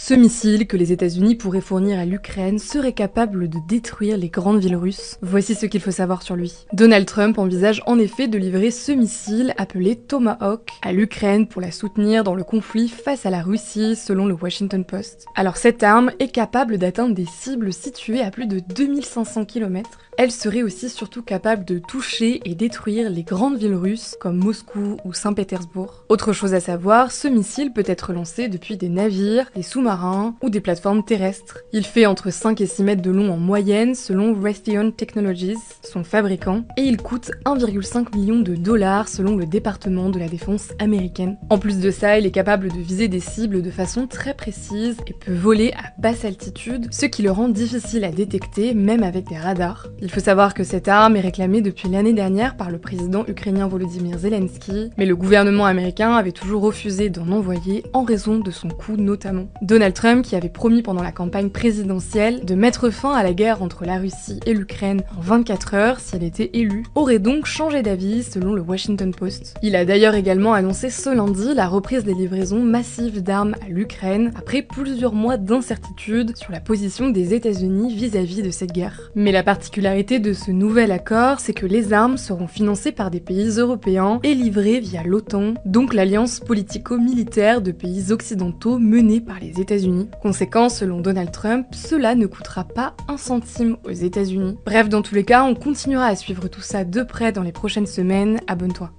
Ce missile que les États-Unis pourraient fournir à l'Ukraine serait capable de détruire les grandes villes russes. Voici ce qu'il faut savoir sur lui. Donald Trump envisage en effet de livrer ce missile appelé Tomahawk à l'Ukraine pour la soutenir dans le conflit face à la Russie, selon le Washington Post. Alors cette arme est capable d'atteindre des cibles situées à plus de 2500 km. Elle serait aussi surtout capable de toucher et détruire les grandes villes russes comme Moscou ou Saint-Pétersbourg. Autre chose à savoir, ce missile peut être lancé depuis des navires, des sous-marins ou des plateformes terrestres. Il fait entre 5 et 6 mètres de long en moyenne selon Raytheon Technologies, son fabricant, et il coûte 1,5 million de dollars selon le département de la défense américaine. En plus de ça, il est capable de viser des cibles de façon très précise et peut voler à basse altitude, ce qui le rend difficile à détecter même avec des radars. Il faut savoir que cette arme est réclamée depuis l'année dernière par le président ukrainien Volodymyr Zelensky, mais le gouvernement américain avait toujours refusé d'en envoyer en raison de son coût notamment. Donald Trump, qui avait promis pendant la campagne présidentielle de mettre fin à la guerre entre la Russie et l'Ukraine en 24 heures si elle était élue, aurait donc changé d'avis selon le Washington Post. Il a d'ailleurs également annoncé ce lundi la reprise des livraisons massives d'armes à l'Ukraine après plusieurs mois d'incertitude sur la position des États-Unis vis-à-vis de cette guerre. Mais la particularité de ce nouvel accord, c'est que les armes seront financées par des pays européens et livrées via l'OTAN, donc l'alliance politico-militaire de pays occidentaux menée par les États-Unis. Conséquence, selon Donald Trump, cela ne coûtera pas un centime aux États-Unis. Bref, dans tous les cas, on continuera à suivre tout ça de près dans les prochaines semaines. Abonne-toi.